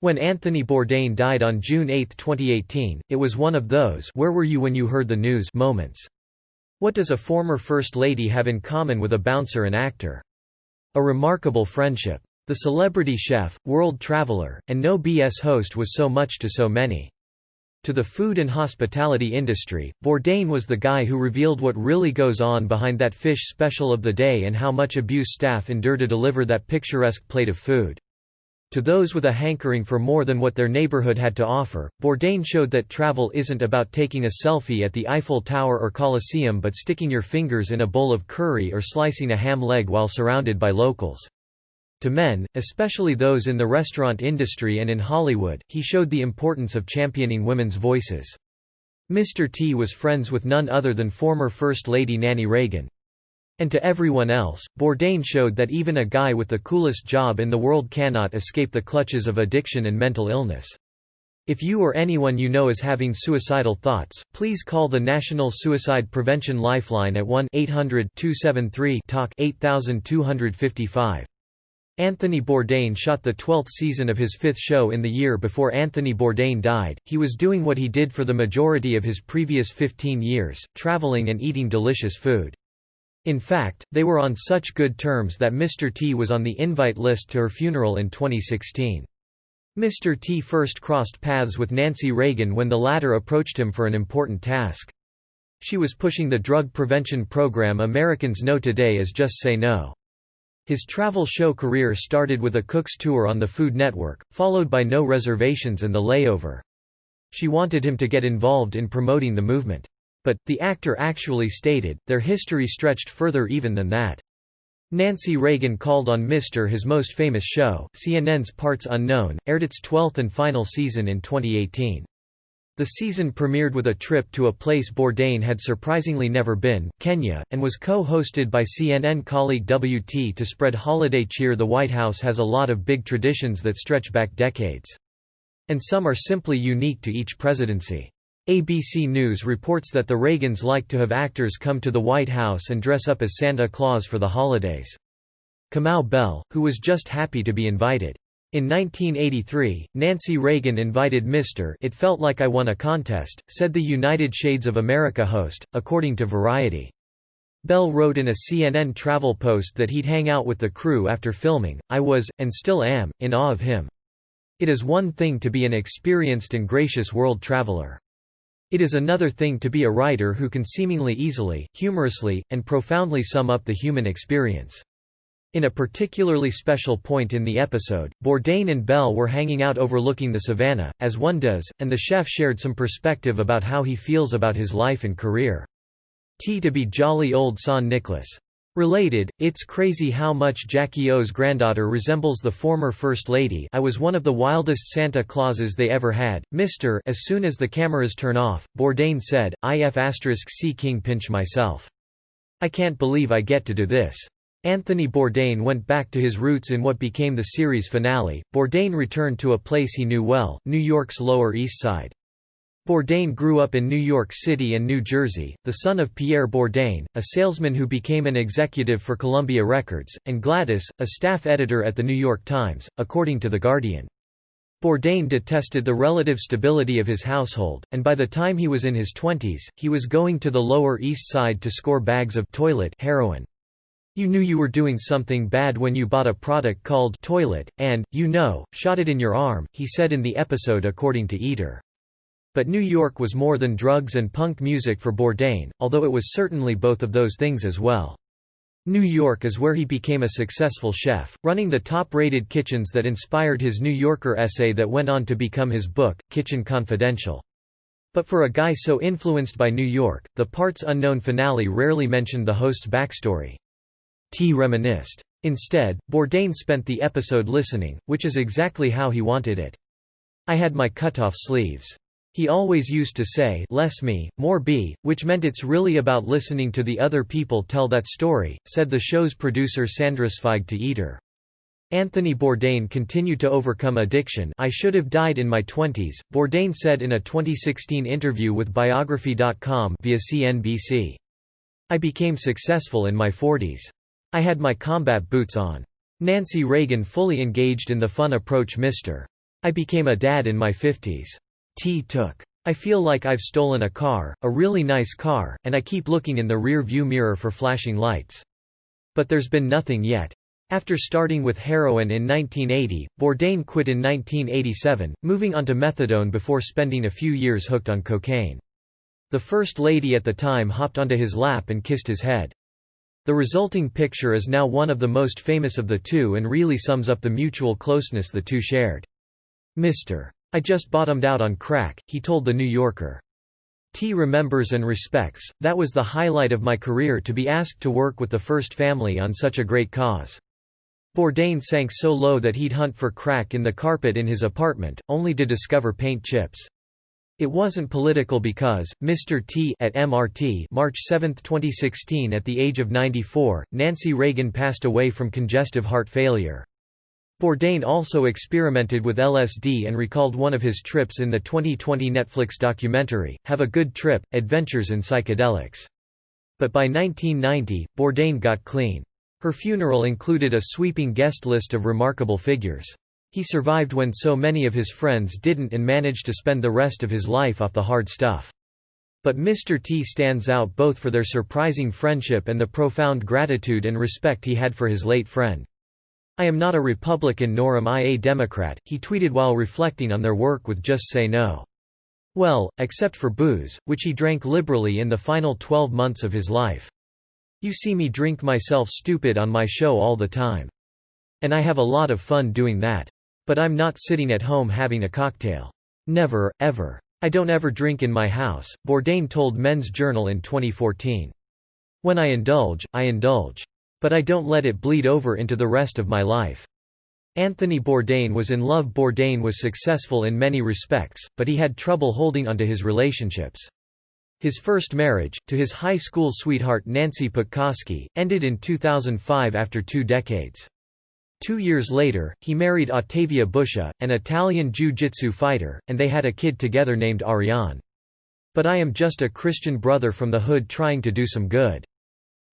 When Anthony Bourdain died on June 8, 2018, it was one of those "where were you when you heard the news" moments. What does a former First Lady have in common with a bouncer and actor? A remarkable friendship. The celebrity chef, world traveler, and no BS host was so much to so many. To the food and hospitality industry, Bourdain was the guy who revealed what really goes on behind that fish special of the day and how much abuse staff endure to deliver that picturesque plate of food. To those with a hankering for more than what their neighborhood had to offer, Bourdain showed that travel isn't about taking a selfie at the Eiffel Tower or Colosseum but sticking your fingers in a bowl of curry or slicing a ham leg while surrounded by locals. To men, especially those in the restaurant industry and in Hollywood, he showed the importance of championing women's voices. Mr. T was friends with none other than former First Lady Nany Reagan. And to everyone else, Bourdain showed that even a guy with the coolest job in the world cannot escape the clutches of addiction and mental illness. If you or anyone you know is having suicidal thoughts, please call the National Suicide Prevention Lifeline at 1-800-273-TALK 8255. Anthony Bourdain shot the 12th season of his 5th show in the year before Anthony Bourdain died. He was doing what he did for the majority of his previous 15 years, traveling and eating delicious food. In fact, they were on such good terms that Mr. T was on the invite list to her funeral in 2016. Mr. T first crossed paths with Nany Reagan when the latter approached him for an important task. She was pushing the drug prevention program Americans know today as Just Say No. His travel show career started with a cook's tour on the Food Network, followed by No Reservations and The Layover. She wanted him to get involved in promoting the movement. But, the actor actually stated, their history stretched further even than that. Nany Reagan called on Mr. His most famous show, CNN's Parts Unknown, aired its 12th and final season in 2018. The season premiered with a trip to a place Bourdain had surprisingly never been, Kenya, and was co-hosted by CNN colleague WT to spread holiday cheer. The White House has a lot of big traditions that stretch back decades. And some are simply unique to each presidency. ABC News reports that the Reagans like to have actors come to the White House and dress up as Santa Claus for the holidays. Kamau Bell, who was just happy to be invited. In 1983, Nany Reagan invited Mr. It felt like I won a contest, said the United Shades of America host, according to Variety. Bell wrote in a CNN travel post that he'd hang out with the crew after filming. I was, and still am, in awe of him. It is one thing to be an experienced and gracious world traveler. It is another thing to be a writer who can seemingly easily, humorously, and profoundly sum up the human experience. In a particularly special point in the episode, Bourdain and Bell were hanging out overlooking the savannah, as one does, and the chef shared some perspective about how he feels about his life and career. To be jolly old San Nicolas. Related, it's crazy how much Jackie O's granddaughter resembles the former First Lady. I was one of the wildest Santa Clauses they ever had, Mr. As soon as the cameras turn off, Bourdain said, "If*C King pinch myself. I can't believe I get to do this." Anthony Bourdain went back to his roots in what became the series finale. Bourdain returned to a place he knew well, New York's Lower East Side. Bourdain grew up in New York City and New Jersey, the son of Pierre Bourdain, a salesman who became an executive for Columbia Records, and Gladys, a staff editor at The New York Times, according to The Guardian. Bourdain detested the relative stability of his household, and by the time he was in his 20s, he was going to the Lower East Side to score bags of toilet heroin. You knew you were doing something bad when you bought a product called toilet, and, shot it in your arm, he said in the episode according to Eater. But New York was more than drugs and punk music for Bourdain, although it was certainly both of those things as well. New York is where he became a successful chef, running the top-rated kitchens that inspired his New Yorker essay that went on to become his book, Kitchen Confidential. But for a guy so influenced by New York, the Parts Unknown finale rarely mentioned the host's backstory. T reminisced. Instead, Bourdain spent the episode listening, which is exactly how he wanted it. I had my cut-off sleeves. He always used to say, less me, more B, which meant it's really about listening to the other people tell that story, said the show's producer Sandra Zweig to Eater. Anthony Bourdain continued to overcome addiction. I should have died in my 20s, Bourdain said in a 2016 interview with Biography.com via CNBC. I became successful in my 40s. I had my combat boots on. Nany Reagan fully engaged in the fun approach Mr. I became a dad in my 50s. T took. I feel like I've stolen a car, a really nice car, and I keep looking in the rear view mirror for flashing lights. But there's been nothing yet. After starting with heroin in 1980, Bourdain quit in 1987, moving on to methadone before spending a few years hooked on cocaine. The First Lady at the time hopped onto his lap and kissed his head. The resulting picture is now one of the most famous of the two and really sums up the mutual closeness the two shared. "Mr. I just bottomed out on crack," he told The New Yorker. T remembers and respects, "That was the highlight of my career, to be asked to work with the First Family on such a great cause." Bourdain sank so low that he'd hunt for crack in the carpet in his apartment, only to discover paint chips. It wasn't political because, Mr. T at MRT March 7, 2016 at the age of 94, Nany Reagan passed away from congestive heart failure. Bourdain also experimented with LSD and recalled one of his trips in the 2020 Netflix documentary, Have a Good Trip, Adventures in Psychedelics. But by 1990, Bourdain got clean. Her funeral included a sweeping guest list of remarkable figures. He survived when so many of his friends didn't and managed to spend the rest of his life off the hard stuff. But Mr. T stands out both for their surprising friendship and the profound gratitude and respect he had for his late friend. "I am not a Republican nor am I a Democrat," he tweeted while reflecting on their work with Just Say No. Well, except for booze, which he drank liberally in the final 12 months of his life. "You see me drink myself stupid on my show all the time. And I have a lot of fun doing that. But I'm not sitting at home having a cocktail. Never, ever. I don't ever drink in my house," Bourdain told Men's Journal in 2014. "When I indulge, I indulge. But I don't let it bleed over into the rest of my life." Anthony Bourdain was in love. Bourdain was successful in many respects, but he had trouble holding onto his relationships. His first marriage, to his high school sweetheart Nancy Putkoski, ended in 2005 after 2 decades. 2 years later, he married Ottavia Buscia, an Italian jiu-jitsu fighter, and they had a kid together named Ariane. "But I am just a Christian brother from the hood trying to do some good.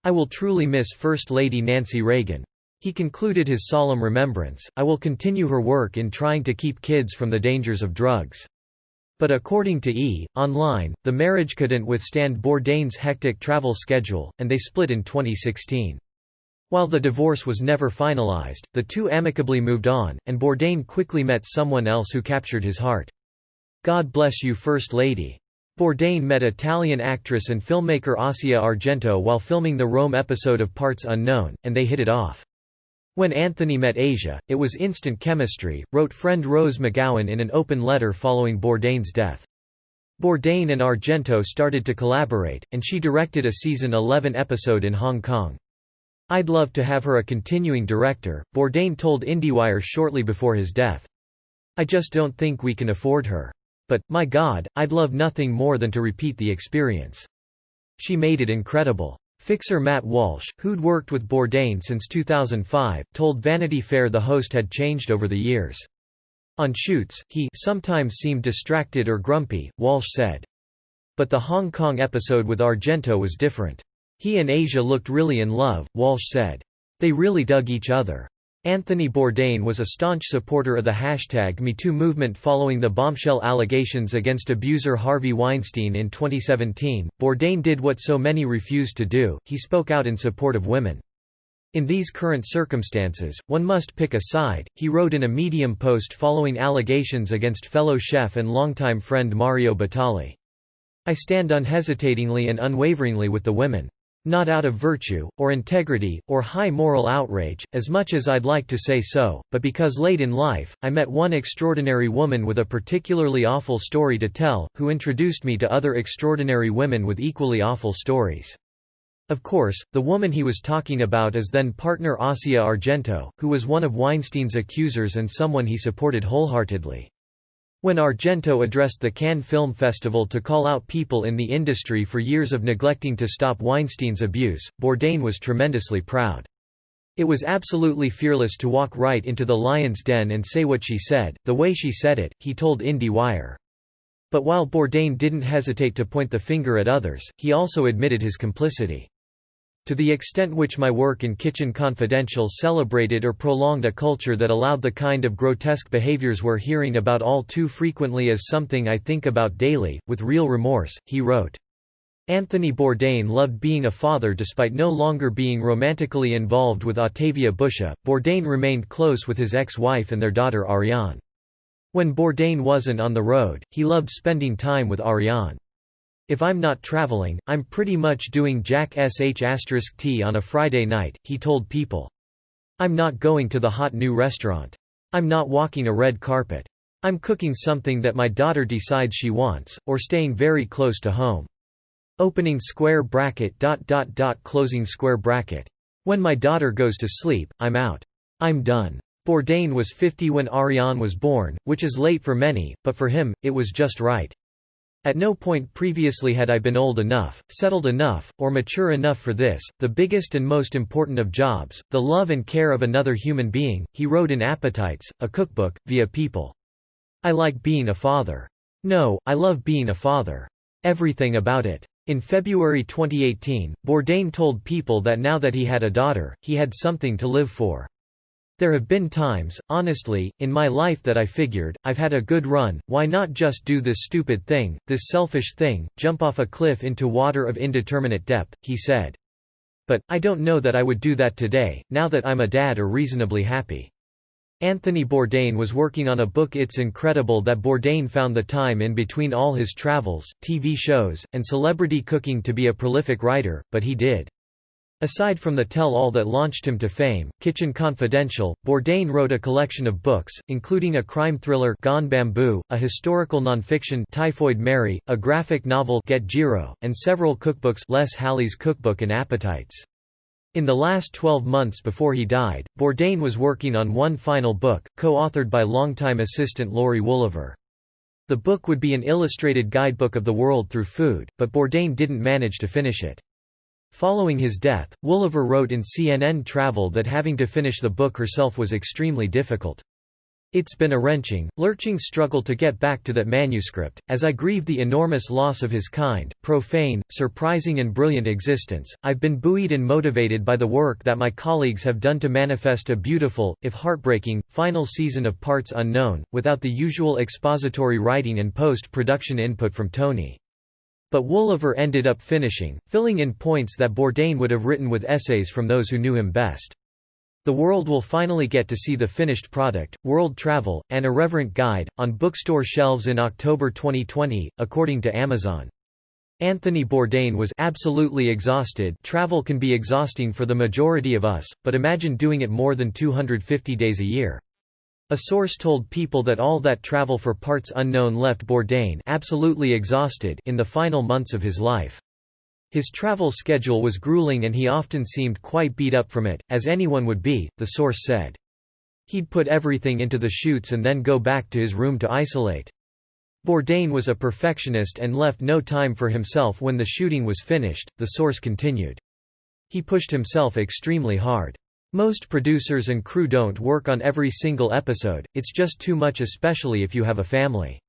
I will truly miss First Lady Nany Reagan." He concluded his solemn remembrance, "I will continue her work in trying to keep kids from the dangers of drugs." But according to Online, the marriage couldn't withstand Bourdain's hectic travel schedule, and they split in 2016. While the divorce was never finalized, the two amicably moved on, and Bourdain quickly met someone else who captured his heart. "God bless you, First Lady." Bourdain met Italian actress and filmmaker Asia Argento while filming the Rome episode of Parts Unknown, and they hit it off. When Anthony met Asia, it was instant chemistry, wrote friend Rose McGowan in an open letter following Bourdain's death. Bourdain and Argento started to collaborate, and she directed a season 11 episode in Hong Kong. "I'd love to have her a continuing director," Bourdain told IndieWire shortly before his death. "I just don't think we can afford her. But, my God, I'd love nothing more than to repeat the experience. She made it incredible." Fixer Matt Walsh, who'd worked with Bourdain since 2005, told Vanity Fair the host had changed over the years. "On shoots, he sometimes seemed distracted or grumpy," Walsh said. "But the Hong Kong episode with Argento was different. He and Asia looked really in love," Walsh said. "They really dug each other." Anthony Bourdain was a staunch supporter of the #MeToo movement following the bombshell allegations against abuser Harvey Weinstein in 2017. Bourdain did what so many refused to do, he spoke out in support of women. "In these current circumstances, one must pick a side," he wrote in a Medium post following allegations against fellow chef and longtime friend Mario Batali. "I stand unhesitatingly and unwaveringly with the women. Not out of virtue, or integrity, or high moral outrage, as much as I'd like to say so, but because late in life, I met one extraordinary woman with a particularly awful story to tell, who introduced me to other extraordinary women with equally awful stories." Of course, the woman he was talking about is then-partner Asia Argento, who was one of Weinstein's accusers and someone he supported wholeheartedly. When Argento addressed the Cannes Film Festival to call out people in the industry for years of neglecting to stop Weinstein's abuse, Bourdain was tremendously proud. "It was absolutely fearless to walk right into the lion's den and say what she said, the way she said it," he told IndieWire. But while Bourdain didn't hesitate to point the finger at others, he also admitted his complicity. To the extent which my work in Kitchen Confidential celebrated or prolonged a culture that allowed the kind of grotesque behaviors we're hearing about all too frequently is something I think about daily, with real remorse," he wrote. Anthony Bourdain loved being a father despite no longer being romantically involved with Octavia Busha. Bourdain remained close with his ex-wife and their daughter Ariane. When Bourdain wasn't on the road, he loved spending time with Ariane. "If I'm not traveling, I'm pretty much doing Jack sh*t on a Friday night," he told People. "I'm not going to the hot new restaurant. I'm not walking a red carpet. I'm cooking something that my daughter decides she wants, or staying very close to home. Opening square bracket closing square bracket. When my daughter goes to sleep, I'm out. I'm done." Bourdain was 50 when Ariane was born, which is late for many, but for him, it was just right. "At no point previously had I been old enough, settled enough, or mature enough for this, the biggest and most important of jobs, the love and care of another human being," he wrote in Appetites, a cookbook, via People. "I like being a father. No, I love being a father. Everything about it." In February 2018, Bourdain told People that now that he had a daughter, he had something to live for. "There have been times, honestly, in my life that I figured, I've had a good run, why not just do this stupid thing, this selfish thing, jump off a cliff into water of indeterminate depth," he said. "But, I don't know that I would do that today, now that I'm a dad or reasonably happy." Anthony Bourdain was working on a book. It's incredible that Bourdain found the time in between all his travels, TV shows, and celebrity cooking to be a prolific writer, but he did. Aside from the tell-all that launched him to fame, Kitchen Confidential, Bourdain wrote a collection of books, including a crime thriller Gone Bamboo, a historical nonfiction Typhoid Mary, a graphic novel Get Jiro, and several cookbooks Les Hally's Cookbook and Appetites. In the last 12 months before he died, Bourdain was working on one final book, co-authored by longtime assistant Laurie Wooliver. The book would be an illustrated guidebook of the world through food, but Bourdain didn't manage to finish it. Following his death, Wooliver wrote in CNN Travel that having to finish the book herself was extremely difficult. "It's been a wrenching, lurching struggle to get back to that manuscript, as I grieve the enormous loss of his kind, profane, surprising and brilliant existence. I've been buoyed and motivated by the work that my colleagues have done to manifest a beautiful, if heartbreaking, final season of Parts Unknown, without the usual expository writing and post-production input from Tony." But Wooliver ended up finishing, filling in points that Bourdain would have written with essays from those who knew him best. The world will finally get to see the finished product, World Travel, An Irreverent Guide, on bookstore shelves in October 2020, according to Amazon. Anthony Bourdain was absolutely exhausted. Travel can be exhausting for the majority of us, but imagine doing it more than 250 days a year. A source told People that all that travel for Parts Unknown left Bourdain absolutely exhausted in the final months of his life. His travel schedule was grueling and he often seemed quite beat up from it, as anyone would be, the source said. He'd put everything into the shoots and then go back to his room to isolate. Bourdain was a perfectionist and left no time for himself when the shooting was finished, the source continued. He pushed himself extremely hard. Most producers and crew don't work on every single episode, it's just too much, especially if you have a family.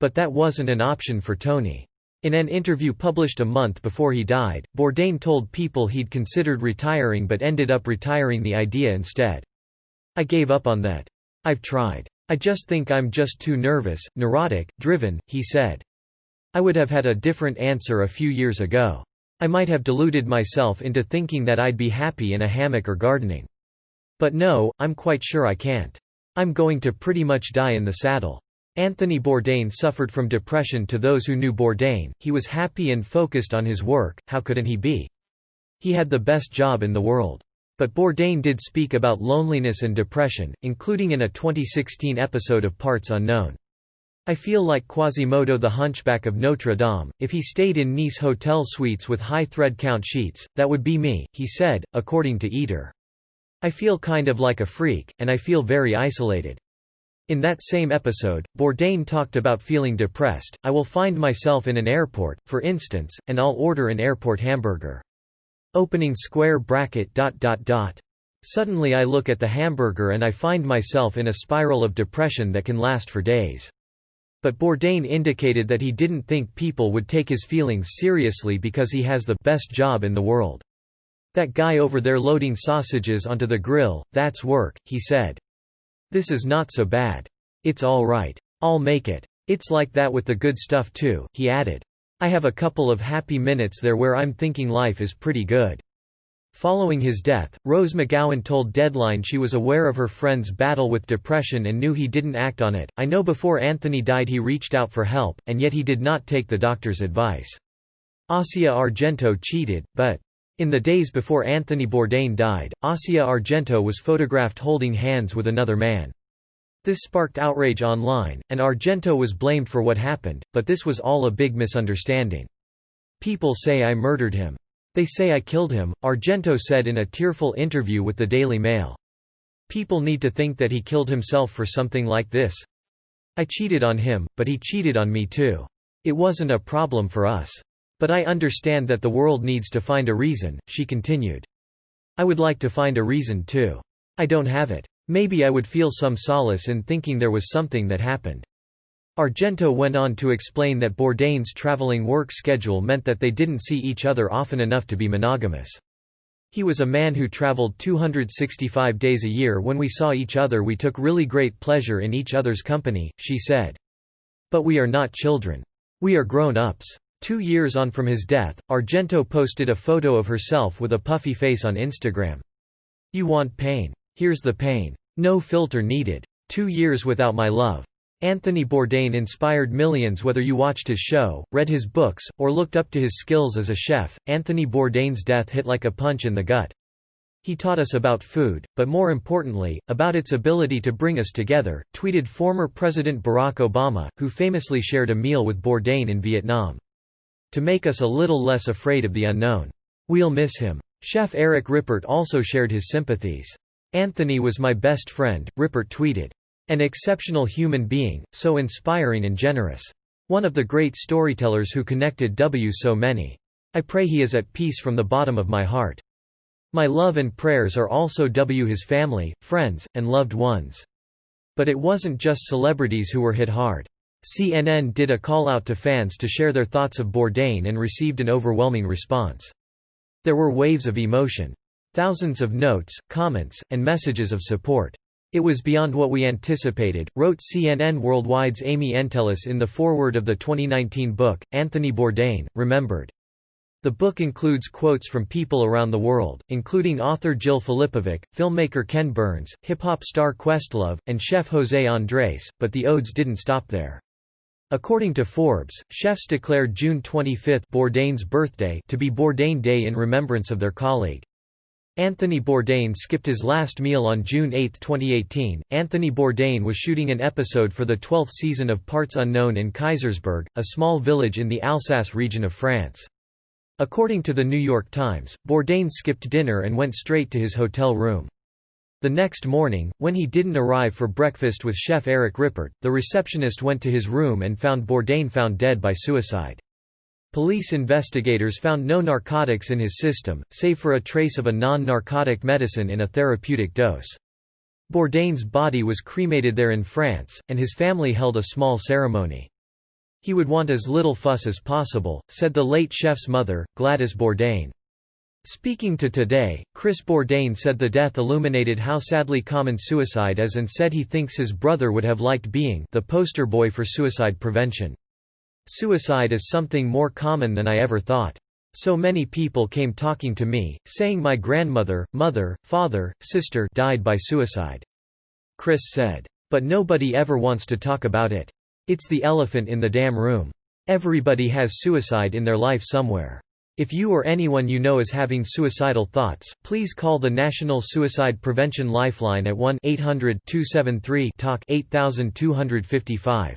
But that wasn't an option for Tony. In an interview published a month before he died, Bourdain told People he'd considered retiring but ended up retiring the idea instead. "I gave up on that. I've tried. I just think I'm just too nervous, neurotic, driven," he said. "I would have had a different answer a few years ago. I might have deluded myself into thinking that I'd be happy in a hammock or gardening. But no, I'm quite sure I can't. I'm going to pretty much die in the saddle." Anthony Bourdain suffered from depression. To those who knew Bourdain, he was happy and focused on his work. How couldn't he be? He had the best job in the world. But Bourdain did speak about loneliness and depression, including in a 2016 episode of Parts Unknown. "I feel like Quasimodo the Hunchback of Notre Dame. If he stayed in Nice hotel suites with high thread count sheets, that would be me," he said, according to Eater. "I feel kind of like a freak, and I feel very isolated." In that same episode, Bourdain talked about feeling depressed. "I will find myself in an airport, for instance, and I'll order an airport hamburger. Opening square bracket ... Suddenly I look at the hamburger and I find myself in a spiral of depression that can last for days." But Bourdain indicated that he didn't think people would take his feelings seriously because he has the best job in the world. "That guy over there loading sausages onto the grill, that's work," he said. "This is not so bad. It's all right. I'll make it. It's like that with the good stuff too," he added. "I have a couple of happy minutes there where I'm thinking life is pretty good." Following his death, Rose McGowan told Deadline she was aware of her friend's battle with depression and knew he didn't act on it. "I know before Anthony died he reached out for help, and yet he did not take the doctor's advice. Asia Argento cheated, but in the days before Anthony Bourdain died, Asia Argento was photographed holding hands with another man. This sparked outrage online, and Argento was blamed for what happened, but this was all a big misunderstanding. People say I murdered him. They say I killed him," Argento said in a tearful interview with the Daily Mail. "People need to think that he killed himself for something like this. I cheated on him, but he cheated on me too. It wasn't a problem for us. But I understand that the world needs to find a reason," she continued. "I would like to find a reason too. I don't have it. Maybe I would feel some solace in thinking there was something that happened." Argento went on to explain that Bourdain's traveling work schedule meant that they didn't see each other often enough to be monogamous. "He was a man who traveled 265 days a year. When we saw each other we took really great pleasure in each other's company," she said. "But we are not children. We are grown-ups." 2 years on from his death, Argento posted a photo of herself with a puffy face on Instagram. "You want pain? Here's the pain. No filter needed. 2 years without my love." Anthony Bourdain inspired millions whether you watched his show, read his books, or looked up to his skills as a chef. Anthony Bourdain's death hit like a punch in the gut. He taught us about food, but more importantly, about its ability to bring us together, tweeted former President Barack Obama, who famously shared a meal with Bourdain in Vietnam. "To make us a little less afraid of the unknown. We'll miss him." Chef Eric Rippert also shared his sympathies. "Anthony was my best friend," Rippert tweeted. "An exceptional human being, so inspiring and generous. One of the great storytellers who connected so many. I pray he is at peace from the bottom of my heart. My love and prayers are also his family, friends, and loved ones." But it wasn't just celebrities who were hit hard. CNN did a call-out to fans to share their thoughts of Bourdain and received an overwhelming response. There were waves of emotion. Thousands of notes, comments, and messages of support. "It was beyond what we anticipated," wrote CNN Worldwide's Amy Entelis in the foreword of the 2019 book, Anthony Bourdain, Remembered. The book includes quotes from people around the world, including author Jill Filipovic, filmmaker Ken Burns, hip-hop star Questlove, and chef José Andrés, but the odes didn't stop there. According to Forbes, chefs declared June 25, Bourdain's birthday, to be Bourdain Day in remembrance of their colleague. Anthony Bourdain skipped his last meal on June 8, 2018. Anthony Bourdain was shooting an episode for the 12th season of Parts Unknown in Kaysersberg, a small village in the Alsace region of France. According to the New York Times, Bourdain skipped dinner and went straight to his hotel room. The next morning, when he didn't arrive for breakfast with chef Eric Rippert, the receptionist went to his room and found Bourdain found dead by suicide. Police investigators found no narcotics in his system, save for a trace of a non-narcotic medicine in a therapeutic dose. Bourdain's body was cremated there in France, and his family held a small ceremony. "He would want as little fuss as possible," said the late chef's mother, Gladys Bourdain. Speaking to Today, Chris Bourdain said the death illuminated how sadly common suicide is and said he thinks his brother would have liked being the poster boy for suicide prevention. "Suicide is something more common than I ever thought. So many people came talking to me, saying my grandmother, mother, father, sister died by suicide," Chris said. "But nobody ever wants to talk about it. It's the elephant in the damn room. Everybody has suicide in their life somewhere. If you or anyone you know is having suicidal thoughts, please call the National Suicide Prevention Lifeline at 1-800-273-TALK 8255.